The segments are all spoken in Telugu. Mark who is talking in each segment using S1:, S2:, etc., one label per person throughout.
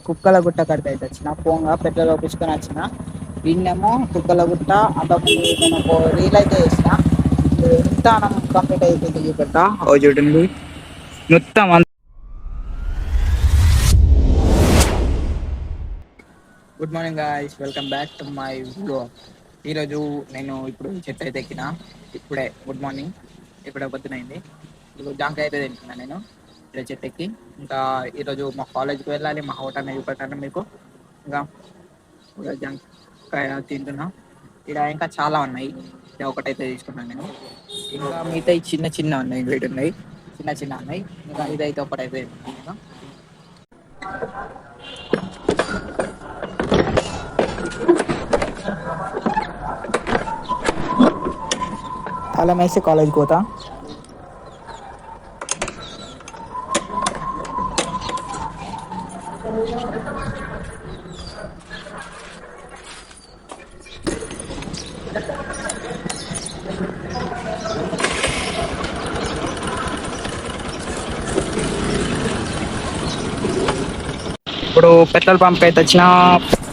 S1: కుక్కల గుట్ట కడితే అయితే వచ్చిన పోంగా పెట్రోల్ పోపించుకొని వచ్చిన ఇన్నేమో కుక్కల గుట్ట అంత నేను రీల్ అయితే చేసిన ఎంత కంప్లీట్ అయిపోయింది చూపెడతా చూడండి మొత్తం good morning guys, welcome back to my vlog. ఈరోజు నేను ఇప్పుడు చెట్టు అయితే ఎక్కిన ఇప్పుడే. Good morning. ఇప్పుడే పొద్దునైంది. ఇప్పుడు జాంకాయ అయితే తింటున్నాను నేను ఇప్పుడే చెట్టు ఎక్కి. ఇంకా ఈరోజు మా కాలేజ్కి వెళ్ళాలి. మా హోటల్ని చూపెట్టాను మీకు. ఇంకా జాంకాయ తింటున్నా. ఇక్కడ ఇంకా చాలా ఉన్నాయి. ఒకటైతే తీసుకున్నాను నేను. ఇంకా మిగతా చిన్న చిన్న ఉన్నాయి, వెయిట్ ఉన్నాయి, చిన్న చిన్న ఉన్నాయి. ఇంకా ఇదైతే ఒకటైతే తింటున్నాను. తాళం వేసి కాలేజ్కి పోతా. ఇప్పుడు పెట్రోల్ పంప్ అయితే వచ్చిన.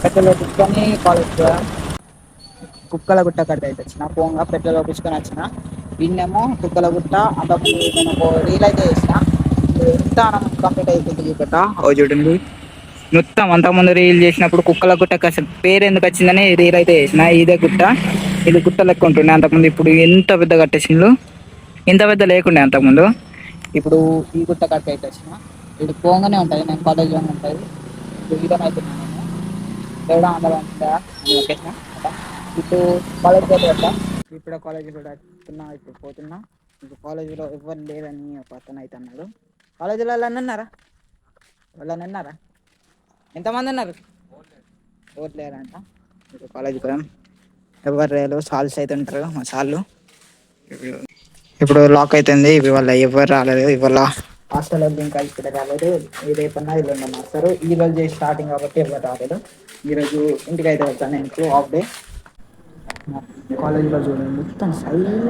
S1: పెట్రోల్ వేపించుకొని కాలేజ్కి పోయా. కుక్కల గుట్ట కడితే అయితే వచ్చిన పోంగా పెట్రోల్ పోపించుకొని వచ్చిన. ఇన్నేమో కుక్కల గుట్ట అంత నేను రీల్ అయితే చేసిన ఎంత కంప్లీట్ అయిపోయింది చూపెడతా చూడండి. మొత్తం అంతకుముందు రీల్ చేసినప్పుడు కుక్కల గుట్ట అసలు పేరు ఎందుకు వచ్చిందని రీల్ అయితే చేసిన. ఇదే గుట్ట, ఇది గుట్ట లెక్క ఉంటుండే అంతకుముందు. ఇప్పుడు ఎంత పెద్ద కట్టేసిండ్రు. ఇంత పెద్ద లేకుండే అంతకుముందు. ఇప్పుడు ఈ గుట్ట కట్ట అయితే వచ్చిన. ఇప్పుడు పోగానే ఉంటుంది, నేను కాలేజ్లోనే ఉంటుంది. ఇప్పుడు వీడియో అవుతున్నాను నేను. దేవుడా అందరూ లొకేషన్ ఇప్పుడు కాలేజ్కి అయితే వెళ్తా. ఇప్పుడు కాలేజీ కూడా వస్తున్నా. ఇప్పుడు పోతున్నా. ఇప్పుడు కాలేజీలో ఎవరు లేరని ఒక అతను అయితే అన్నాడు. కాలేజీలో వాళ్ళని అన్నారా? వాళ్ళని అన్నారా? ఎంతమంది అన్నారు? ఎవరు లేరంట. ఇప్పుడు కాలేజీకి పోయాం. ఎవరు లేరు. సాల్స్ అయితే ఉంటారు మా సార్లు. ఇప్పుడు లాక్ అవుతుంది. ఇవాళ ఎవరు రాలేదు. ఇవాళ హాస్టల్ ఇంకా ఇక్కడ రాలేదు. రేపన్నా ఎల్లుండి వస్తారు. ఈ రోజు స్టార్టింగ్ కాబట్టి ఎవరు రాలేదు. ఈరోజు ఇంటికి అయితే వెళ్తాను నేను. హాఫ్ డే కాలేజీలో చూడండి మొత్తం సైలెంట్.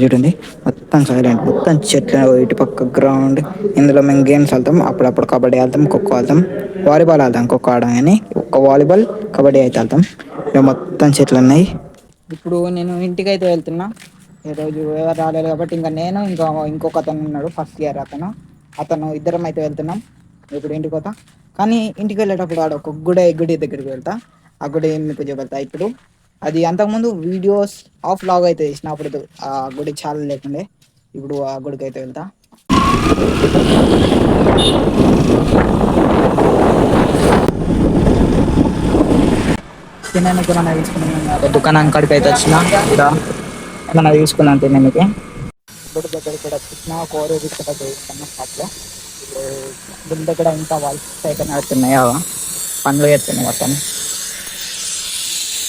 S1: చూడండి మొత్తం సైలెంట్. మొత్తం చెట్లు, ఇటు పక్క గ్రౌండ్. ఇందులో మేము గేమ్స్ ఆడతాం. అప్పుడప్పుడు కబడ్డీ ఆడతాం, ఖోఖో ఆడతాం, వాలీబాల్ ఆడతాం. ఖోఖో ఆడడం కానీ ఒక్క వాలీబాల్, కబడ్డీ అయితే ఆడతాం. ఇక మొత్తం చెట్లు ఉన్నాయి. ఇప్పుడు నేను ఇంటికి అయితే వెళ్తున్నా. ఈరోజు ఎవరు రాలేదు కాబట్టి ఇంకా నేను ఇంకొక అతను ఉన్నాడు, ఫస్ట్ ఇయర్ అతను ఇద్దరం అయితే వెళ్తున్నాం. ఇప్పుడు ఇంటికి పోతా. కానీ ఇంటికి వెళ్ళేటప్పుడు ఆడ ఒక గుడి దగ్గరికి వెళ్తా. ఆ గుడి మీకు చూపెడతా. ఇప్పుడు అది అంతకుముందు వీడియోస్ ఆఫ్ లాగ్ అయితే చేసినప్పుడు ఆ గుడి చాలా లేకుండే. ఇప్పుడు ఆ గుడికి అయితే వెళ్తా. తినడానికి ఏమన్నా తీసుకున్నాను. దుకాణం కాడికి అయితే వచ్చిన. ఇక్కడ ఏమన్నా తీసుకున్నాను తినడానికి. గుడి దగ్గర కూడా వచ్చిన. కోరి తీసుకుంటా చేస్తాను షాప్లో. గుడి దగ్గర ఇంకా వాల్స్ అయితే నడుస్తున్నాయి. పనులు చేస్తున్నాయి మొత్తం.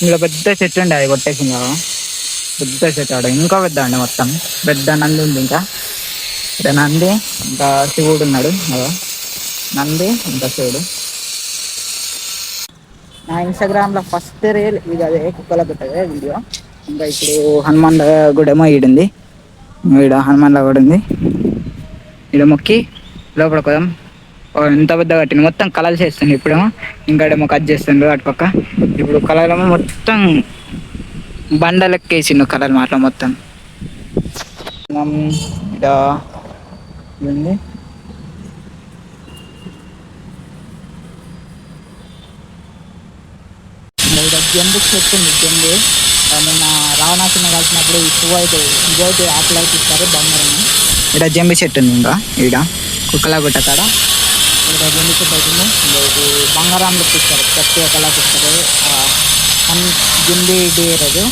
S1: ఇంకా పెద్ద చెట్టు ఉండే, అది కొట్టేసింది కదా. పెద్ద చెట్టు ఆడ ఇంకా పెద్ద అండి. మొత్తం పెద్ద నంది ఉంది. ఇంకా ఇక్కడ నంది, ఇంకా శివుడు ఉన్నాడు. నంది ఇంకా శివుడు. నా ఇన్స్టాగ్రామ్లో ఫస్ట్ రీల్ ఇది. అదే కుక్కల గుట్టదే వీడియో. ఇంకా ఇప్పుడు హనుమాన్ గుడేమో ఈడుంది. ఈడ హనుమాన్ కూడా ఉంది. ఈడ మొక్కి లోపలికి పోదాం. ఎంత పెద్ద కట్టింది. మొత్తం కలర్ చేస్తుంది. ఇప్పుడేమో ఇంకాడేమో కట్ చేస్తుండ్రు అటుపక్క. ఇప్పుడు కలర్ ఏమో మొత్తం బండలెక్క వేసిండు కలర్ మాత్రం మొత్తం. ఇడ ఉంది. జంబు చెట్టు ఉంది. జంబు నిన్న రావణాసుని కలిసినప్పుడు ఈ పువ్వు అయితే ఇదైతే ఆకులు అయితే ఇస్తారు బంగారం. ఇక్కడ జంబి చెట్టు ఉంది. ఇంకా ఈడ కుక్కల గుట్ట కాడ ఇక్కడ జంబి చెట్టు అవుతుంది. ఇది బంగారం ఇస్తారు. ప్రతి ఒక్కలాకి ఇస్తారు. జంబి డేర్ అది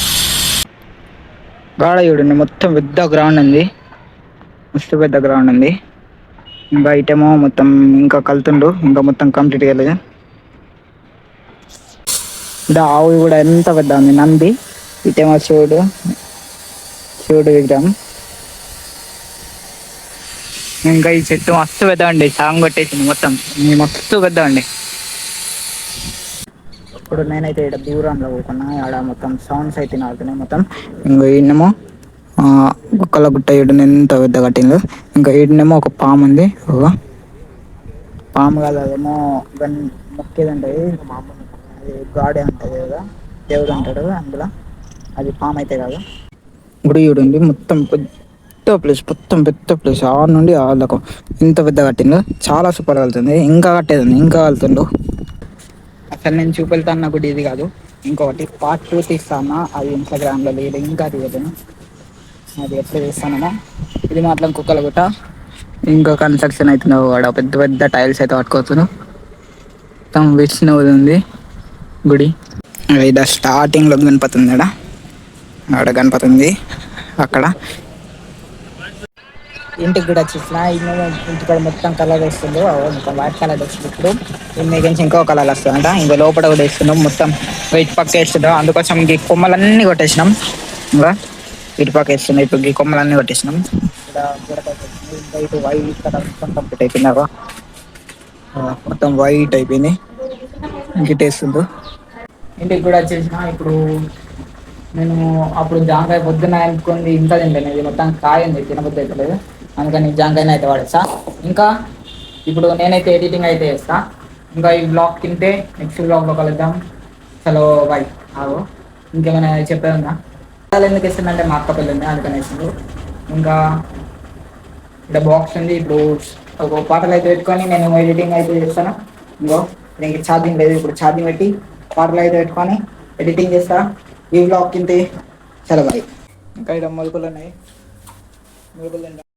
S1: గాడ చూడండి. మొత్తం పెద్ద గ్రౌండ్ ఉంది. మస్తు పెద్ద గ్రౌండ్ ఉంది. ఇంకా ఐటేమో మొత్తం ఇంకా కలుతుండు. ఇంకా మొత్తం కంప్లీట్ కాలేదు. ఆవు కూడా ఎంత పెద్ద ఉంది. నంది ఇటేమో శివుడు విగ్రహం. ఇంకా ఈ చెట్టు మస్తు పెద్ద అండి. సాంగ్ కొట్టేసింది మొత్తం. మస్తు పెద్ద అండి. ఇప్పుడు నేనైతే ఇక్కడ దూరంలో పోతున్నా. ఆడ మొత్తం సౌండ్స్ అయితే ఆడుతున్నాయి మొత్తం. ఇంకా ఈయనేమో కుక్కల గుట్ట. ఈడు ఎంత పెద్ద కట్టిందో. ఇంకా ఈడనేమో ఒక పాము ఉంది. పాము కాదు అదేమో మొక్కేది ఉంటది అది గాడే ఉంటది కదా దేవుడు ఉంటాడు అందులో అది పాము అయితే కాదు గుడి చూడండి మొత్తం పెద్ద ప్లేస్ మొత్తం పెద్ద ప్లేస్ ఆడ నుండి ఆడదాకా ఇంత పెద్ద కట్టిండు చాలా సూపర్ కలుతుంది ఇంకా కట్టేదండి ఇంకా కలుతుండు అసలు నేను చూపెళ్తాన్న గుడి ఇది కాదు ఇంకొకటి పార్ట్ 2 తీస్తాను అది ఇన్స్టాగ్రామ్ లో లేదు ఇంకా తీయలేను అది ఎట్లా చేస్తానమో ఇది మాత్రం కుక్కల గుట్ట ఇంకా కన్స్ట్రక్షన్ అవుతుంది వాడ పెద్ద పెద్ద టైల్స్ అయితే పట్టుకోవచ్చును మొత్తం విష్ణువుది ఉంది గుడి ఇడ స్టార్టింగ్ లో గణపతి ఉంది ఆడ గణపతి ఉంది అక్కడ ఇంటికి కూడా వచ్చేసిన ఇంటికాడ మొత్తం కలర్ వస్తుంది మొత్తం వైట్ కలర్ వచ్చింది ఇప్పుడు ఇమేజ్ ఇంకో కలర్ వస్తుందంట ఇంకా లోపల కూడా వేస్తున్నాం మొత్తం ఇటు పక్క వేస్తున్నాం అందుకోసం ఈ కొమ్మలన్నీ కొట్టేసినాం ఇంకా ఇటు పక్క వేస్తున్నాం ఇప్పుడు ఈ కొమ్మలన్నీ కొట్టేసినాం ఇక్కడ ఇటు వైట్ కలర్ మొత్తం కంప్లీట్ అయిపోయింది మొత్తం వైట్ అయిపోయింది గిటేస్తుండ్రు ఇంటికి కూడా వచ్చేసిన ఇప్పుడు నేను అప్పుడు జామకాయ పొద్దున్న అనుకుంది ఇంకా తింటాను ఇది మొత్తం కాయ ఉంది తినబుద్ధి అవుతలేదు అందుకని జామకాయని అయితే వాడేస్తా ఇంకా ఇప్పుడు నేనైతే ఎడిటింగ్ అయితే చేస్తా ఇంకా ఈ బ్లాగ్ తింటే నెక్స్ట్ బ్లాగ్లో కలుద్దాం చలో బాయ్ ఆగో ఇంకేమైనా చెప్పే ఉందా ఎందుకు ఇస్తుందంటే మా అక్క పెళ్ళి ఉంది అందుకని ఇస్తుంది ఇంకా ఇక్కడ బాక్స్ ఉంది ఇప్పుడు ఒక పాటలు అయితే పెట్టుకొని నేను ఎడిటింగ్ అయితే చేస్తాను ఇంకో దీనికి ఛార్జింగ్ లేదు ఇప్పుడు ఛార్జింగ్ పెట్టి పాటలు అయితే పెట్టుకొని ఎడిటింగ్ చేస్తా ఈ బ్లాగ్ తింటే చాలా బాయ్ ఇంకా ఇక్కడ మొలకలు ఉన్నాయి మొలకలు